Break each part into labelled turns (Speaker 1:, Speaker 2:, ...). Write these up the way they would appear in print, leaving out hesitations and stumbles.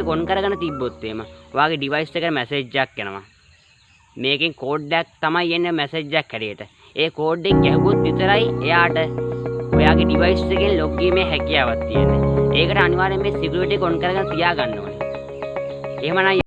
Speaker 1: එක ඔන් කරගෙන තිබ්බොත් එහෙම ඔයාගේ ඩිවයිස් එකට මැසේජ් එකක් එනවා. මේකෙන් කෝඩ් එකක් තමයි එන්නේ මැසේජ් එකක් හැටියට. ඒ කෝඩ් එක ගැහුවොත් විතරයි එයාට ඔයාගේ ඩිවයිස් එකෙන් ලොග් වීමේ හැකියාවක් තියෙන්නේ. ඒකට අනිවාර්යෙන් මේ සිකියුරිටි එක ඔන් කරගෙන තියාගන්න ඕනේ. එහෙමනම්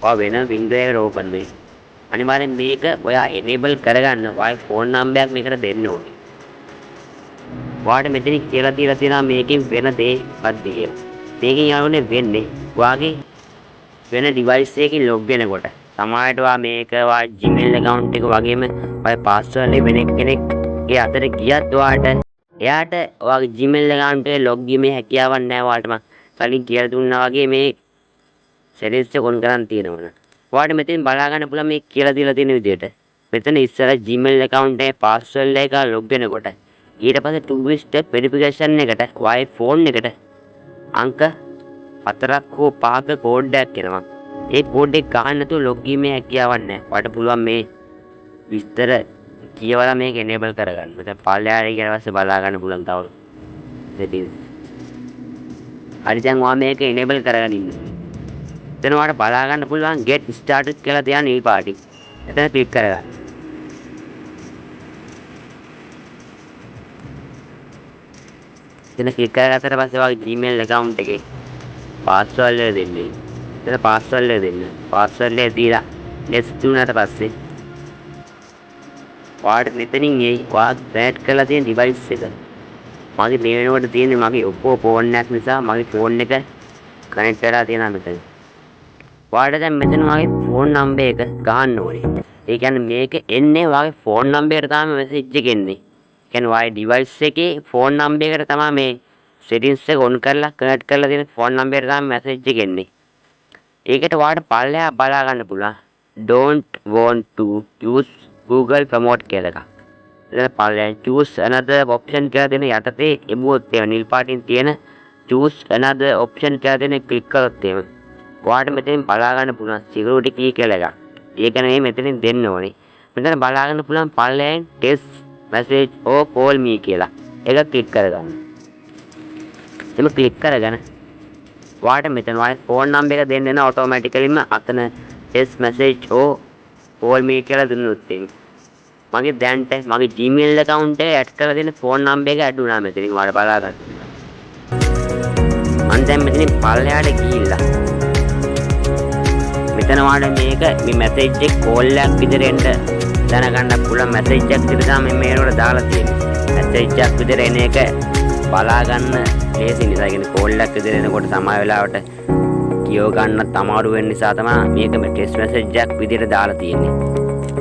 Speaker 1: ඔයා වෙන වින්ඩෝ එකකට ඕපන් වෙයි. අනිවාර්යෙන් මේක ඔයා enable කරගන්න ඔයාගේ ෆෝන් නම්බරයක් මේකට දෙන්න ඕනේ. ඔයාට මෙතන කියලා තියලා තියෙනවා මේකෙන් වෙන දේවත් කියලා. මේකෙන් යන්නේ වෙන්නේ ඔයාගේ වෙන ඩිවයිස් එකකින් ලොග් වෙනකොට. සමහරවිට ඔයා මේක ඔයා Gmail account එක වගේම ඔයාගේ password එක වෙන කෙනෙක්ගේ අතට ගියත් එයාට ඔයාගේ Gmail account එකේ log වීමේ හැකියාවක් නැහැ. ඔයාලට මම කලින් කියලා දුන්නා වගේ මේ settings එක on කරන් තියෙනවනේ. ඔයාලට මෙතෙන් බලා ගන්න පුළුවන් මේ කියලා දීලා තියෙන විදිහට. මෙතන ඉස්සර Gmail account එකේ password එක log වෙනකොට ඊට පස්සේ 2 step verification එකට ඔයාගේ phone එකට අංක 4ක් හෝ 5ක කෝඩ් එකක් එනවා. ඒ කෝඩ් එක ගන්න නැතුව log වීමේ හැකියාවක් නැහැ. ඔයාලට පුළුවන් මේ විස්තර කියවලා මේක enable කරගන්න. මෙතන පල්ලෙහාට ගියාට පස්සේ බලා ගන්න පුළුවන් තව settings. හරි දැන් ඔයා මේක enable කරගෙන ඉන්න. එතන ඔයාලට බලා ගන්න පුළුවන් get started කියලා තියන නිල් පාටින්. එතන ක්ලික් කරගන්න. එතන ක්ලික් කරගත්තට පස්සේ ඔයාගේ Gmail account එකේ password එක දෙන්න. එතන password එක දෙන්න. password එක දීලා next දුන්නාට පස්සේ ඔයාලට මෙතනින් ඔයා connect කරලා තියෙන device එක. මගේ මේ වෙනකොට තියෙන්නේ මගේ Oppo phone එකක් නිසා මගේ phone එක connect කරලා තියෙනවා මෙතන. ඔයාලට දැන් මෙතන වගේ phone number එක ගහන්න ඕනේ. ඒ කියන්නේ මේක එන්නේ ඔයාගේ phone number එකට තමයි message එක එන්නේ. ඒ කියන්නේ ඔයාගේ device එකේ phone number එකට තමයි මේ settings එක on කරලා connect කරලා තියෙන phone number එකට තමයි message එක එන්නේ. ඒකට ඔයාලට පල්ලෙහා බලා ගන්න පුළුවන්. don't want to use Google promote කියලා එකක්. එතන පල්ලෙහා choose another option කියලා දෙන යටතේ එමුවොත් ඒ නිල් පාටින් තියෙන choose another option කියලා දෙන ක්ලික් කරොත් එහෙම ඔයාලට මෙතනින් බලා ගන්න පුළුවන් security key කියලා එකක්. ඒක නෙමෙයි මෙතනින් දෙන්න ඕනේ. මෙතන බලා ගන්න පුළුවන් පල්ලෙහාන් test message or call me කියලා. ඒක ක්ලික් කරගන්න. එම ක්ලික් කරගෙන ඔයාලට මෙතන ඔයාගේ phone number එක දෙන්න එන automaticallyම අතන test message or call me කියලා දුන්නොත් එහෙම. මගේ දැන්ට මගේ Gmail account එක ඇඩ් කරලා දෙන phone number එක ඇඩ් වුණා මෙතනින් ඔයාලට බලා ගන්න. මම දැන් මෙතනින් පල්ලෙහාට ගිහිල්ලා මෙතන ඔයාලට මේක මේ message එක call එකක් විදිහට එන්න දැනගන්න පුළුවන් message එකක් විදිහට තමයි මේ වෙනකොට දාලා තියෙන්නේ. message එකක් විදිහට එන එක බලා ගන්න ලේසි නිසා කියන්නේ call එකක් විදිහට එනකොට සමහර වෙලාවට කියව ගන්නත් අමාරු වෙන නිසා තමයි මේක මේ ටෙක්ස්ට් මැසේජ් එකක් විදිහට දාලා තියෙන්නේ.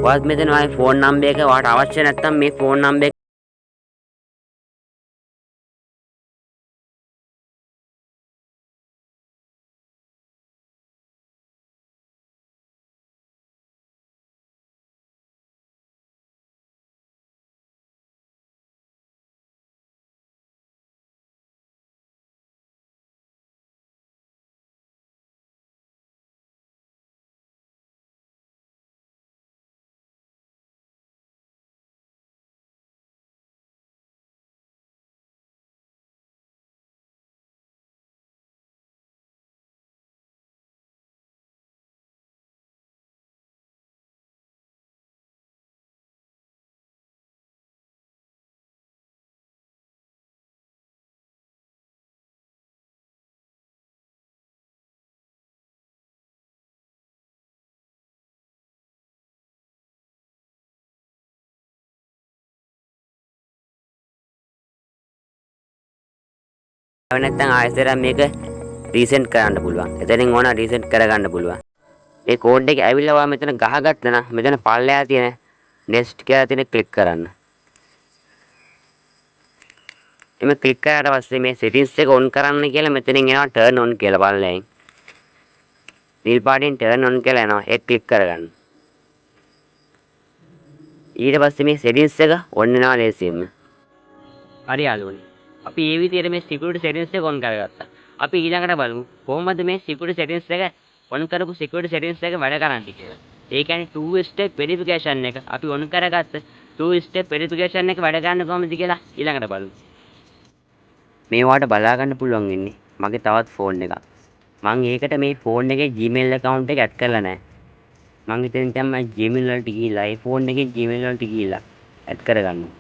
Speaker 1: ඔයත් මෙතන ඔය ෆෝන් නම්බර් එක ඔයාලට අවශ්‍ය නැත්නම් මේ ෆෝන් නම්බර් නැත්නම් ආයෙත් මේක රීසෙන්ට් කරන්න පුළුවන්. එතනින් ඕන රීසෙන්ට් කරගන්න පුළුවන්. මේ කෝඩ් එක ඇවිල්ලා ඔයා මෙතන ගහගත්තා නම් මෙතන පල්ලෙහා තියෙන නෙක්ස්ට් කියලා තියෙන ක්ලික් කරන්න. එමෙ ක්ලික් කරාට පස්සේ මේ settings එක on කරන්න කියලා මෙතනින් එනවා turn on කියලා පල්ලෙහින්. නිල් පාටින් turn on කියලා එනවා. ඒක ක්ලික් කරගන්න. ඊට පස්සේ මේ settings එක on වෙනවා ලේසියෙන්ම. හරි යාළුවනේ. අපි මේ විදිහට මේ security settings එක on කරගත්තා. අපි ඊළඟට බලමු කොහොමද මේ security settings එක on කරපු security settings එක වැඩ කරන්නේ කියලා. ඒ කියන්නේ two step verification එක අපි on කරගත්ත two step verification එක වැඩ ගන්න කොහොමද කියලා ඊළඟට බලමු. මේවාට බලා ගන්න පුළුවන් වෙන්නේ මගේ තවත් ෆෝන් එකක්. මම ඒකට මේ ෆෝන් එකේ Gmail account එක ඇඩ් කරලා නැහැ. මම ඉතින් තමයි Gmail වලට ගිහිල්ලා ඒ ෆෝන් එකේ Gmail වලට ගිහිල්ලා ඇඩ් කරගන්නවා.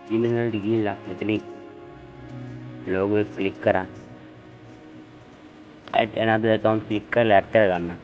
Speaker 1: Gmail වලට ගිහිල්ලා මෙතන logo එක ක්ලික් කරා. add another account ක්ලික් කරලා ඇඩ් කරගන්න.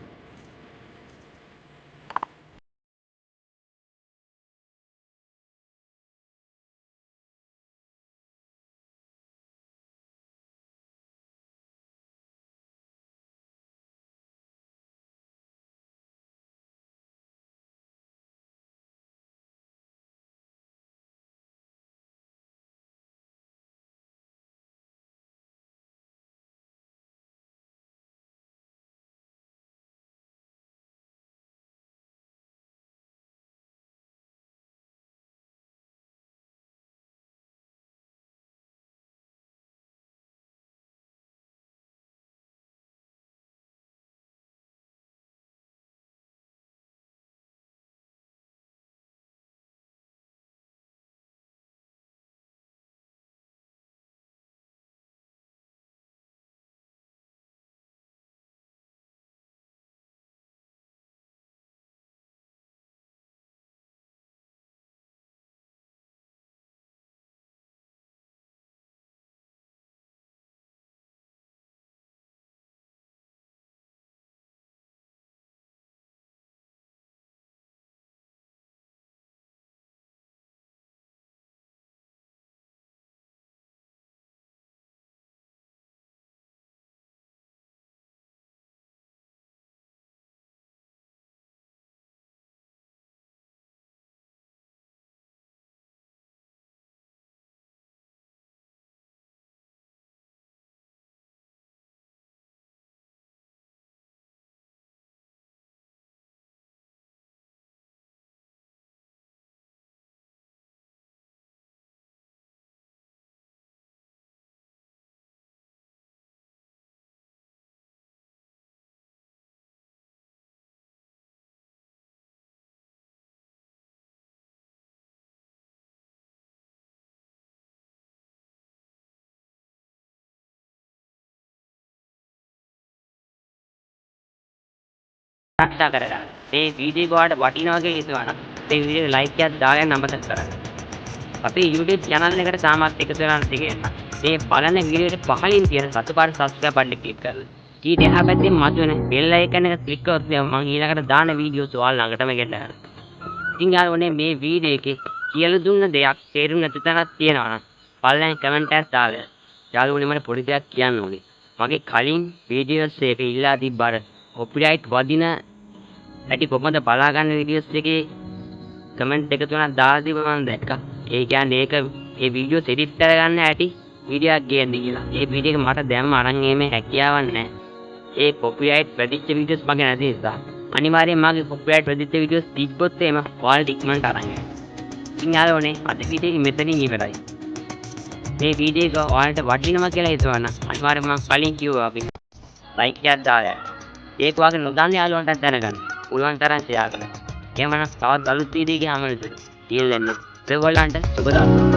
Speaker 1: ආරක්ෂා කරගන්න. මේ වීඩියෝ එක ඔයාලට වටිනවා කියලා හිතුවා නම් මේ වීඩියෝ එක ලයික් එකක් දාගෙන අමතක කරන්න. අපේ YouTube channel එකට තාමත් එකතු වෙලා නැතිගෙන මේ බලන වීඩියෝ එක පහලින් තියෙන සතුටුපාට subscribe බටන් එක ක්ලික් කරලා ඊට එහා පැත්තේ මතුවෙන bell icon එක ක්ලික් කරොත් මම ඊළඟට දාන වීඩියෝස් ඔයාලා ළඟටම ගෙන්නනවා. ඉතින් යාළුවනේ මේ වීඩියෝ එකේ කියලා දුන්න දෙයක් තේරුම් නැති තැනක් තියෙනවා නම් පල්ලෙන් කමෙන්ට් එකක් දාලා යාළුවනේ මට පොඩි දෙයක් කියන්න ඕනේ. මගේ කලින් වීඩියෝස් එක ඉල්ලා තිබ්බ කොපිරයිට් වදින ඇටි කොහොමද බලාගන්න වීඩියෝස් එකේ කමෙන්ට් එක තුනක් දාලා තිබ්බ මම දැක්කා. ඒ කියන්නේ ඒක ඒ වීඩියෝස් එඩිට් කරගන්න ඇටි වීඩියෝ එකක් ගේන්න කියලා. ඒ වීඩියෝ එක මට දැම්ම අරන් එීමේ හැකියාවක් නැහැ. ඒ කොපිරයිට් වැඩිච්ච වීඩියෝස් මගේ නැති නිසා. අනිවාර්යෙන් මගේ කොපිරයිට් වැඩිච්ච වීඩියෝස් තිබ්බොත් එහෙම ඔයාලට ඉක්මනට අරන් එන්න. ඉතින් යාළුවනේ අද වීඩියෝ එක මෙතනින් ඉවරයි. මේ වීඩියෝ එක ඔයාලට වටිනවා කියලා හිතුවා නම් අනිවාර්යෙන් මම කලින් කිව්වා අපි ලයික් එකක් දාලා ඒක වගේ නොදන්න යාළුවන්ටත් දැනගන්න. පුළුවන් තරම් ෂෙයා කරන්න. එහෙමනම් තවත් අලුත් වීඩියෝ එකක් හමුවෙමු. ඊළඟට ඒගොල්ලන්ට සුබ දවසක්.